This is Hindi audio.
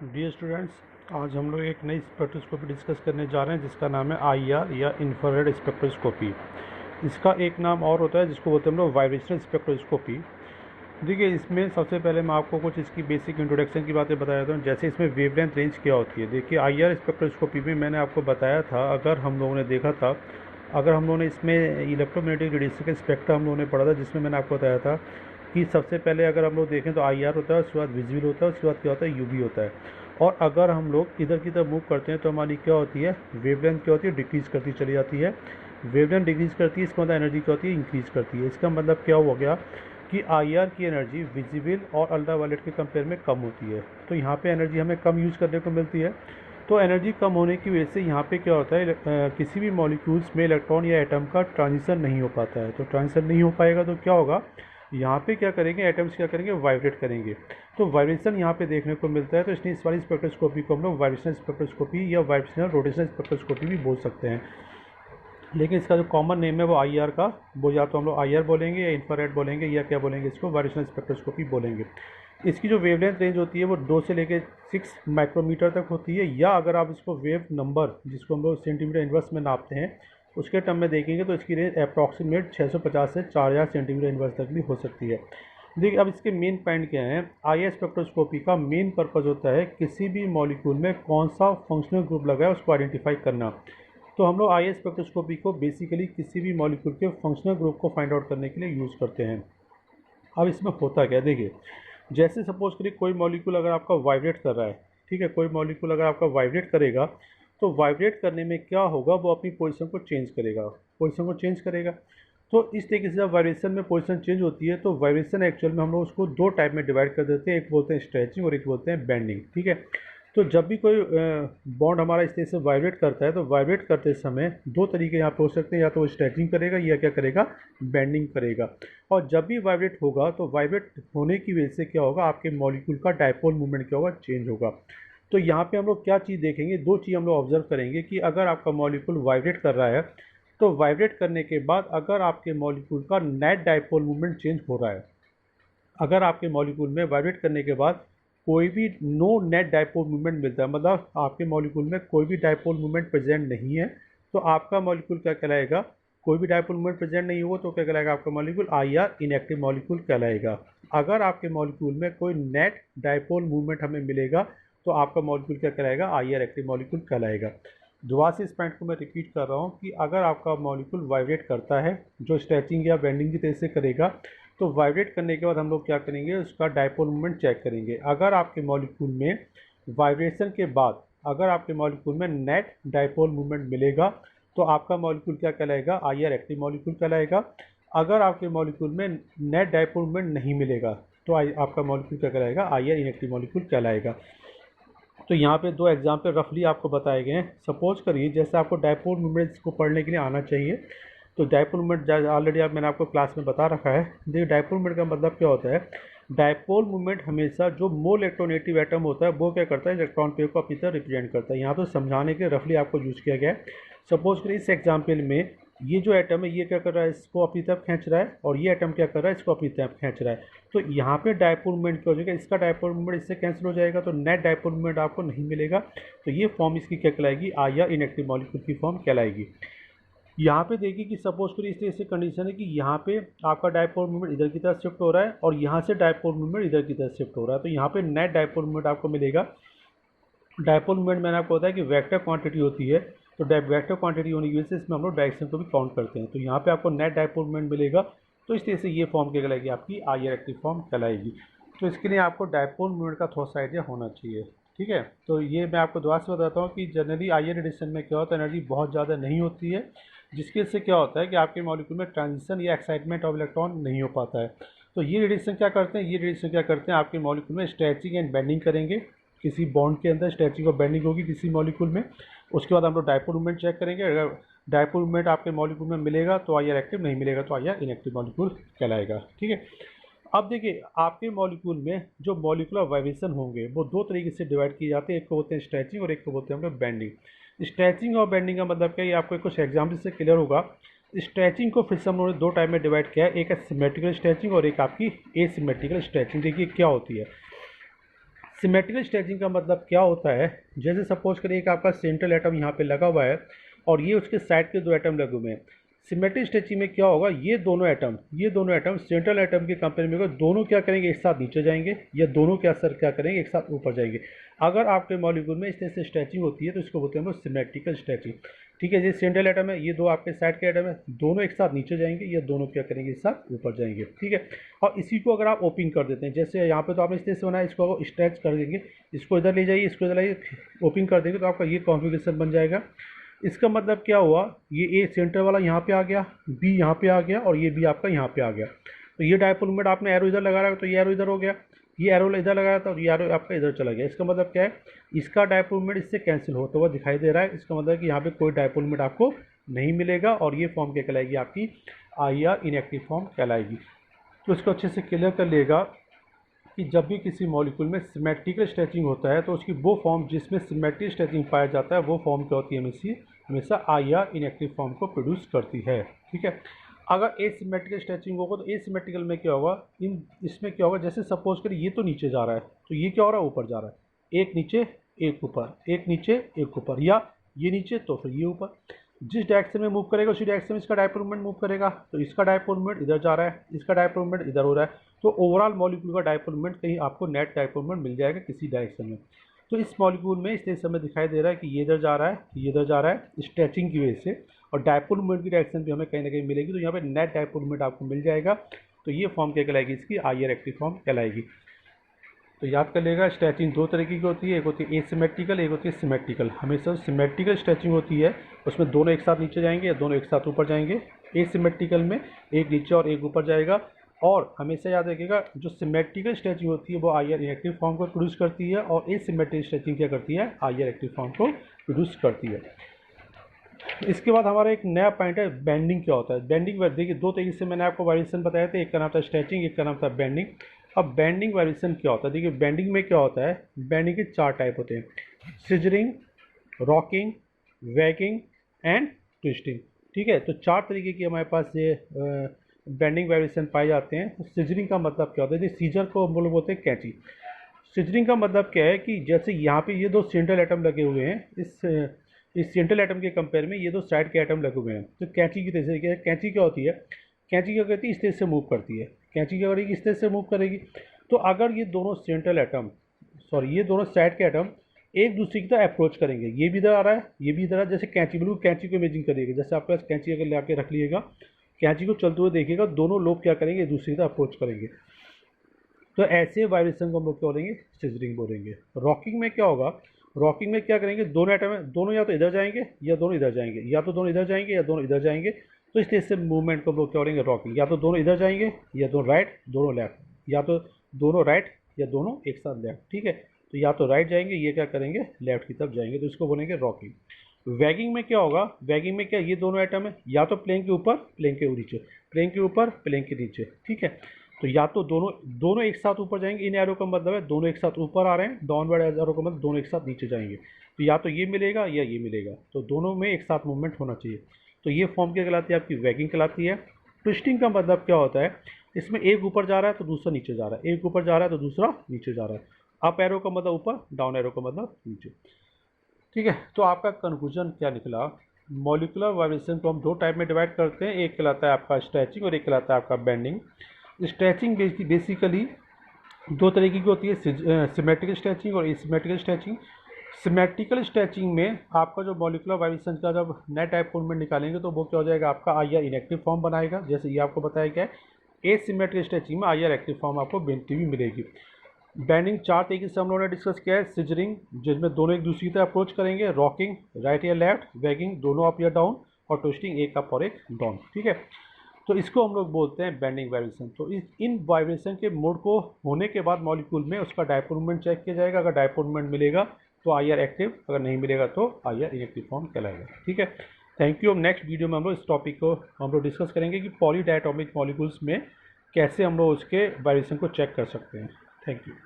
डियर स्टूडेंट्स, आज हम लोग एक नई स्पेक्ट्रोस्कोपी डिस्कस करने जा रहे हैं जिसका नाम है आईआर या इंफ्रारेड स्पेक्ट्रोस्कोपी। इसका एक नाम और होता है जिसको बोलते हैं हम लोग वाइब्रेशनल स्पेक्ट्रोस्कोपी। देखिए, इसमें सबसे पहले मैं आपको कुछ इसकी बेसिक इंट्रोडक्शन की बातें बता देता हूँ। जैसे इसमें वेवलेंथ रेंज क्या होती है। देखिए, आईआर स्पेक्ट्रोस्कोपी में मैंने आपको बताया था, अगर हम लोगों ने देखा था, अगर हम लोगों ने इसमें इलेक्ट्रोमैग्नेटिक रेडिएशन का स्पेक्ट्रम हम लोगों ने पढ़ा था, जिसमें मैंने आपको बताया था कि सबसे पहले अगर हम लोग देखें तो आईआर होता है, उसके बाद विजिबल होता है, उसके बाद क्या होता है, यूवी होता है। और अगर हम लोग इधर की तरफ मूव करते हैं तो हमारी क्या होती है, वेवलेंथ क्या होती है, डिक्रीज़ करती चली जाती है। वेवलेंथ डिक्रीज़ करती है, इसका मतलब एनर्जी क्या होती है, इंक्रीज़ करती है। इसका मतलब क्या हो गया कि आईआर की एनर्जी विजिबल और अल्ट्रावायलेट के कंपेयर में कम होती है। तो यहाँ पे एनर्जी हमें कम यूज़ करने को मिलती है। तो एनर्जी कम होने की वजह से यहाँ पे क्या होता है, किसी भी मॉलिक्यूल्स में इलेक्ट्रॉन या एटम का ट्रांजिशन नहीं हो पाता है। तो ट्रांजिशन नहीं हो पाएगा तो क्या होगा, यहाँ पे क्या करेंगे, एटम्स क्या करेंगे, वाइब्रेट करेंगे। तो वाइब्रेशन यहाँ पे देखने को मिलता है। तो इसलिए इस वाली स्पेक्ट्रोस्कोपी को हम लोग वाइब्रेशनल स्पेक्ट्रोस्कोपी या वाइब्रेशनल रोटेशनल स्पेक्ट्रोस्कोपी भी बोल सकते हैं। लेकिन इसका जो कॉमन नेम है वो आईआर का, वो या तो हम लोग आईआर बोलेंगे या इंफ्रारेड बोलेंगे या क्या बोलेंगे, इसको वाइब्रेशनल स्पेक्ट्रोस्कोपी बोलेंगे। इसकी जो वेवलेंथ रेंज होती है वो 2 से लेकर 6 माइक्रोमीटर तक होती है, या अगर आप इसको वेव नंबर जिसको हम लोग सेंटीमीटर इन्वर्स में नापते हैं उसके टर्म में देखेंगे तो इसकी रेंज अप्रॉक्सीमेट 650 से 4000 सेंटीमीटर इन्वर्स तक भी हो सकती है। देखिए, अब इसके मेन पॉइंट क्या हैं। आईआर स्पेक्ट्रोस्कोपी का मेन पर्पज़ होता है किसी भी मॉलिक्यूल में कौन सा फंक्शनल ग्रुप लगा है उसको आइडेंटिफाई करना। तो हम लोग आईआर स्पेक्ट्रोस्कोपी को बेसिकली किसी भी मॉलिक्यूल के फंक्शनल ग्रुप को फाइंड आउट करने के लिए यूज़ करते हैं। अब इसमें होता क्या है, देखिए, जैसे सपोज करिए कोई मॉलिक्यूल अगर आपका वाइब्रेट कर रहा है, ठीक है, कोई मॉलिक्यूल अगर आपका वाइब्रेट करेगा तो वाइब्रेट करने में क्या होगा, वो अपनी पोजीशन को चेंज करेगा, पोजीशन को चेंज करेगा। तो इस तरीके से जब वाइब्रेशन में पोजीशन चेंज होती है तो वाइब्रेशन एक्चुअल में हम लोग उसको दो टाइप में डिवाइड कर देते हैं, एक बोलते हैं स्ट्रेचिंग और एक बोलते हैं बेंडिंग, ठीक है। तो जब भी कोई बॉन्ड हमारा इस तरह से वाइब्रेट करता है तो वाइब्रेट करते समय दो तरीके यहाँ पे हो सकते हैं, या तो वो स्ट्रेचिंग करेगा या क्या करेगा, बेंडिंग करेगा। और जब भी वाइब्रेट होगा तो वाइब्रेट होने की वजह से क्या होगा, आपके मॉलिक्यूल का डायपोल मूवमेंट क्या होगा, चेंज होगा। तो यहाँ पे हम लोग क्या चीज़ देखेंगे, दो चीज़ हम लोग ऑब्जर्व करेंगे कि अगर आपका मॉलिक्यूल वाइब्रेट कर रहा है तो वाइब्रेट करने के बाद अगर आपके मॉलिक्यूल का नेट डायपोल मूवमेंट चेंज हो रहा है, अगर आपके मॉलिक्यूल में वाइब्रेट करने के बाद कोई भी नो नेट डायपोल मूवमेंट मिलता है, मतलब आपके मॉलिक्यूल में कोई भी डायपोल मूवमेंट प्रेजेंट नहीं है, तो आपका मॉलिक्यूल क्या कहलाएगा, कोई भी डायपोल मूवमेंट प्रेजेंट नहीं हुआ तो क्या कहलाएगा, आपका मॉलिक्यूल आईआर इनएक्टिव मॉलिक्यूल कहलाएगा। अगर आपके मॉलिक्यूल में कोई नेट डायपोल मूवमेंट हमें मिलेगा तो आपका मॉलिक्यूल क्या कहलाएगा, आईआर एक्टिव मॉलिक्यूल कहलाएगा। दोबारा से इस पॉइंट को मैं रिपीट कर रहा हूँ कि अगर आपका मॉलिक्यूल वाइब्रेट करता है, जो स्ट्रेचिंग या बेंडिंग की तरह से करेगा, तो वाइब्रेट करने के बाद हम लोग क्या करेंगे, उसका डायपोल मूवमेंट चेक करेंगे। अगर आपके मॉलिक्यूल में वाइब्रेशन के बाद अगर आपके मॉलिक्यूल में नेट डायपोल मूवमेंट मिलेगा तो आपका मॉलिक्यूल क्या कहलाएगा, आईआर एक्टिव मॉलिक्यूल कहलाएगा। अगर आपके मॉलिक्यूल में नेट डायपोल मूवमेंट नहीं मिलेगा तो आपका मॉलिक्यूल क्या कहलाएगा, आईआर इनएक्टिव मॉलिक्यूल कहलाएगा। तो यहाँ पे दो एग्जाम्पल रफली आपको बताए गए हैं। सपोज करिए जैसे आपको डायपोल मूवमेंट्स को पढ़ने के लिए आना चाहिए, तो डायपोल मूवमेंट ऑलरेडी आप मैंने आपको क्लास में बता रखा है। देखिए, डायपोल मूवमेंट का मतलब क्या होता है, डायपोल मूवमेंट हमेशा जो मोल इलेक्ट्रोनेगेटिव एटम होता है वो क्या करता है, इलेक्ट्रॉन पेयर को अपनी तरह रिप्रेजेंट करता है। यहाँ तो समझाने के रफली आपको यूज़ किया गया है। सपोज करिए इस एग्जाम्पल में ये जो एटम है ये क्या कर रहा है, इसको अपनी तरफ खींच रहा है, और ये एटम क्या कर रहा है, इसको अपनी तरफ खींच रहा है। तो यहाँ पे डायपोल मूवमेंट क्या हो जाएगा, इसका डायपोल मूवमेंट इससे कैंसिल हो जाएगा, तो नेट डायपोल मूवमेंट आपको नहीं मिलेगा। तो ये फॉर्म इसकी क्या कहलाएगी, आईआर इनएक्टिव मॉलिक्यूल की फॉर्म कहलाएगी। यहाँ पे देखिए कि सपोज करिए इस तरह से कंडीशन है कि यहाँ पे आपका डायपोल मूवमेंट इधर की तरफ शिफ्ट हो रहा है और यहाँ से डायपोल मूवमेंट इधर की तरफ शिफ्ट हो रहा है, तो यहाँ पे नेट डायपोल मूवमेंट आपको मिलेगा। डायपोल मूवमेंट मैंने आपको बताया कि वेक्टर क्वांटिटी होती है, तो वेक्टर क्वांटिटी होने की वजह से इसमें हम लोग डायरेक्शन को भी काउंट करते हैं। तो यहाँ पे आपको नेट डायपोल मूवमेंट मिलेगा, तो इस तरह से ये फॉर्म क्या कहलाएगी, आपकी आईआर एक्टिव फॉर्म कहलाएगी। तो इसके लिए आपको डायपोल मूवमेंट का थोड़ा सा आइडिया होना चाहिए, ठीक है। तो ये मैं आपको दोबारा से बताता हूँ कि जनरली आईआर रेडिएशन में क्या होता है, एनर्जी बहुत ज़्यादा नहीं होती है, जिसकी वजह से क्या होता है कि आपके मॉलिक्यूल में ट्रांजिशन या एक्साइटमेंट ऑफ इलेक्ट्रॉन नहीं हो पाता है। तो ये रेडिएशन क्या करते हैं, ये रेडिएशन क्या करते हैं, आपके मॉलिक्यूल में स्ट्रेचिंग एंड बेंडिंग करेंगे। किसी बॉन्ड के अंदर स्ट्रेचिंग और बेंडिंग होगी किसी मॉलिक्यूल में। उसके बाद हम लोग डायपोल मूवमेंट चेक करेंगे। अगर डायपोल मूवमेंट आपके मॉलिक्यूल में मिलेगा तो आईआर एक्टिव, नहीं मिलेगा तो आईआर इनएक्टिव मॉलिक्यूल कहलाएगा, ठीक है। अब देखिए, आपके मॉलिक्यूल में जो मॉलिक्यूलर वाइब्रेशन होंगे वो दो तरीके से डिवाइड किए जाते हैं, एक को बोलते हैं स्ट्रेचिंग और एक को बोलते हैं हम लोग बेंडिंग। स्ट्रेचिंग और बेंडिंग का मतलब क्या है, ये आपको कुछ एग्जाम्पल से क्लियर होगा। स्ट्रेचिंग को फिर से हम लोगों ने दो टाइप में डिवाइड किया है, एक है सिमेट्रिकल स्ट्रेचिंग और एक आपकी एसिमेट्रिकल स्ट्रेचिंग। देखिए क्या होती है, सिमेट्रिकल स्ट्रेचिंग का मतलब क्या होता है, जैसे सपोज करिए कि आपका सेंट्रल एटम यहाँ पे लगा हुआ है और ये उसके साइड के दो एटम लगे हुए हैं। सिमेट्रिक स्ट्रेचिंग में क्या होगा, ये दोनों एटम सेंट्रल एटम के कंपेयर में होगा, दोनों क्या करेंगे, एक साथ नीचे जाएंगे, या दोनों क्या करेंगे, एक साथ ऊपर जाएंगे। अगर आपके मॉलिक्यूल में इस तरह से स्ट्रेचिंग होती है तो इसको बोलते हैं हम लोग सिमेट्रिकल स्ट्रेचिंग। ठीक है, ये सेंट्रल एटम है, ये दो आपके साइड के एटम है, दोनों एक साथ नीचे जाएंगे या दोनों क्या करेंगे, एक साथ ऊपर जाएंगे। ठीक है, और इसी को अगर आप ओपनिंग कर देते हैं, जैसे यहाँ पे तो आपने इस तरह से बनाया, इसको स्ट्रेच कर देंगे, इसको इधर ले जाइए, इसको इधर लाइए, ओपनिंग कर देंगे तो आपका ये कॉन्फ़िगरेशन बन जाएगा। इसका मतलब क्या हुआ, ये ए सेंटर वाला यहाँ पे आ गया, बी यहाँ पे आ गया और ये बी आपका यहाँ पे आ गया। तो ये डायपोल मोमेंट आपने एरो इधर लगा रहा है तो ये एरो इधर हो गया, ये एरो इधर लगाया था और ये एरो आपका इधर चला गया। इसका मतलब क्या है, इसका डायपोल मोमेंट इससे कैंसिल होता हुआ दिखाई दे रहा है। इसका मतलब कि यहाँ पे कोई डायपोल मोमेंट आपको नहीं मिलेगा और ये फॉर्म क्या कहलाएगी, आपकी IR इनएक्टिव फॉर्म कहलाएगी। तो इसको अच्छे से क्लियर कर लेगा कि जब भी किसी मॉलिक्यूल में सिमेट्रिकल स्ट्रेचिंग होता है तो उसकी वो फॉर्म जिसमें सिमेट्रिक स्ट्रेचिंग पाया जाता है वो फॉर्म क्या होती है, हमेशा IR इनएक्टिव फॉर्म को प्रोड्यूस करती है। ठीक है, अगर एसिमेट्रिकल स्ट्रेचिंग होगा तो एसिमेट्रिकल में क्या होगा, इसमें क्या होगा, जैसे सपोज करिए ये तो नीचे जा रहा है तो ये क्या हो रहा है, ऊपर जा रहा है, एक नीचे एक ऊपर, एक नीचे एक ऊपर, या ये नीचे तो फिर ये ऊपर। जिस डायरेक्शन में मूव करेगा उसी डायरेक्शन में इसका डायपोल मोमेंट मूव करेगा। तो इसका डायपोल मोमेंट इधर जा रहा है, इसका डायपोल मोमेंट इधर हो रहा है, तो ओवरऑल मॉलिक्यूल का डायपोल मोमेंट कहीं आपको नेट डायपोल मोमेंट मिल जाएगा किसी डायरेक्शन में। तो इस मॉलिक्यूल में इस तरह से दिखाई दे रहा है कि ये इधर जा रहा है, ये इधर जा रहा है स्ट्रेचिंग की वजह से, और डायपोल मोमेंट की डायरेक्शन भी हमें कहीं ना कहीं मिलेगी, तो यहाँ पे नेट डायपोल मोमेंट आपको मिल जाएगा। तो ये फॉर्म क्या कहलाएगी, इसकी IR एक्टिव फॉर्म कहलाएगी। तो याद कर लेगा, स्ट्रेचिंग दो तरीके की होती है, एक होती है एसिमेट्रिकल, एक होती है सिमेट्रिकल। हमेशा सिमेट्रिकल स्ट्रेचिंग होती है उसमें दोनों एक साथ नीचे जाएंगे या दोनों एक साथ ऊपर जाएंगे। एसिमेट्रिकल में एक नीचे और एक ऊपर जाएगा। और हमेशा याद रखिएगा, जो सिमेट्रिकल स्ट्रेचिंग होती है वो IR इनएक्टिव फॉर्म को प्रोड्यूस करती है और एसिमेट्रिकल स्ट्रेचिंग क्या करती है, IR एक्टिव फॉर्म को प्रोड्यूस करती है। इसके बाद हमारा एक नया पॉइंट है, बेंडिंग क्या होता है। बेंडिंग देखिए, दो तरीके से मैंने आपको वाइब्रेशन बताया था, एक का नाम था स्ट्रेचिंग, एक का नाम था बेंडिंग। अब बेंडिंग वाइब्रेशन क्या होता है, देखिए बेंडिंग में क्या होता है, बेंडिंग के 4 टाइप होते हैं, scissoring, rocking, waging and twisting. ठीक है, तो 4 तरीके की हमारे पास ये बेंडिंग वाइब्रेशन पाए जाते हैं। तो सिजरिंग का मतलब क्या होता है, सीजर को हम लोग बोलते हैं कैंची। सिजरिंग का मतलब क्या है कि जैसे यहाँ पे ये दो सेंट्रल एटम लगे हुए हैं, इस सेंट्रल एटम के कंपेयर में ये दो साइड के एटम लगे हुए हैं, तो कैंची की तरह से, कैंची क्या होती है, कैंची क्या करती है, इस तरह से मूव करती है। कैंची क्या करेगी, इस तरह से मूव करेगी। तो अगर ये दोनों सेंट्रल एटम, ये दोनों साइड के एटम एक दूसरे की तरह अप्रोच करेंगे, ये भी इधर आ रहा है, ये भी इधर आ रहा है, जैसे कैंची, बिल्कुल कैंची को इमेजिन करिएगा, जैसे आपके पास कैंची अगर ला के रख लीजिएगा, कैंची को चलते हुए देखिएगा, दोनों लोग क्या करेंगे, एक दूसरे की तरह अप्रोच करेंगे। तो ऐसे वाइब्रेशन को हम लोग क्या बोलेंगे, सिजरिंग बोलेंगे। रॉकिंग में क्या होगा, रॉकिंग में क्या करेंगे, दोनों एटम है, दोनों या तो इधर जाएंगे या दोनों इधर जाएंगे, या तो दोनों इधर जाएंगे या दोनों इधर जाएंगे। तो इस तरह से मूवमेंट को हम लोग क्या बोलेंगे, रॉकिंग। या तो दोनों इधर जाएंगे या दोनों राइट, दोनों लेफ्ट, या तो दोनों राइट या दोनों एक साथ लेफ्ट। ठीक है, तो या तो राइट जाएंगे, ये क्या करेंगे, लेफ्ट की तरफ जाएंगे, तो इसको बोलेंगे रॉकिंग। वैगिंग में क्या होगा, वैगिंग में क्या, ये दोनों एटम है, या तो प्लेन के ऊपर, प्लेन के नीचे, प्लेन के ऊपर, प्लेन के नीचे। ठीक है, तो या तो दोनों एक साथ ऊपर जाएंगे, इन एरो का मतलब है दोनों एक साथ ऊपर आ रहे हैं, डाउनवर्ड एरो का मतलब दोनों एक साथ नीचे जाएंगे। तो या तो ये मिलेगा या ये मिलेगा, तो दोनों में एक साथ मूवमेंट होना चाहिए। तो ये फॉर्म क्या कहलाती है, आपकी वैगिंग कहलाती है। ट्विस्टिंग का मतलब क्या होता है, इसमें एक ऊपर जा रहा है तो दूसरा नीचे जा रहा है, एक ऊपर जा रहा है तो दूसरा नीचे जा रहा है। अप एरो का मतलब ऊपर, डाउन एरो का मतलब नीचे। ठीक है, तो आपका कंक्लूजन क्या निकला, मॉलिक्यूलर वाइब्रेशन को हम 2 टाइप में डिवाइड करते हैं, एक कहलाता है आपका स्ट्रेचिंग और एक कहलाता है आपका बेंडिंग। स्ट्रेचिंग बेसिकली 2 तरीके की होती है, सिमेट्रिकल स्ट्रेचिंग और एसिमेट्रिकल स्ट्रेचिंग। सिमेट्रिकल स्ट्रेचिंग में आपका जो मॉलिक्यूलर वाइब्रेशन का जब नेट डायपोल मोमेंट निकालेंगे तो वो क्या हो जाएगा, आपका IR इनएक्टिव फॉर्म बनाएगा, जैसे ये आपको बताया गया है। एसिमेट्रिकल स्ट्रेचिंग में IR एक्टिव फॉर्म आपको बनती हुई मिलेगी। बेंडिंग 4 तरीके से हम लोगों ने डिस्कस किया है, सिजरिंग जिसमें दोनों एक दूसरी की तरह अप्रोच करेंगे, रॉकिंग राइट या लेफ्ट, वैगिंग दोनों अप या डाउन, और ट्विस्टिंग एक अप और एक डाउन। ठीक है, तो इसको हम लोग बोलते हैं बेंडिंग वाइब्रेशन। तो इन वाइब्रेशन के मोड को होने के बाद मॉलिक्यूल में उसका डायपोल मोमेंट चेक किया जाएगा, अगर डायपोल मोमेंट मिलेगा तो IR एक्टिव, अगर नहीं मिलेगा तो IR इनएक्टिव फॉर्म कहलाएगा। ठीक है, थैंक यू। हम नेक्स्ट वीडियो में हम लोग इस टॉपिक को हम लोग डिस्कस करेंगे कि पॉलीडायटोमिक मॉलिक्यूल्स में कैसे हम लोग उसके वाइब्रेशन को चेक कर सकते हैं। Thank you.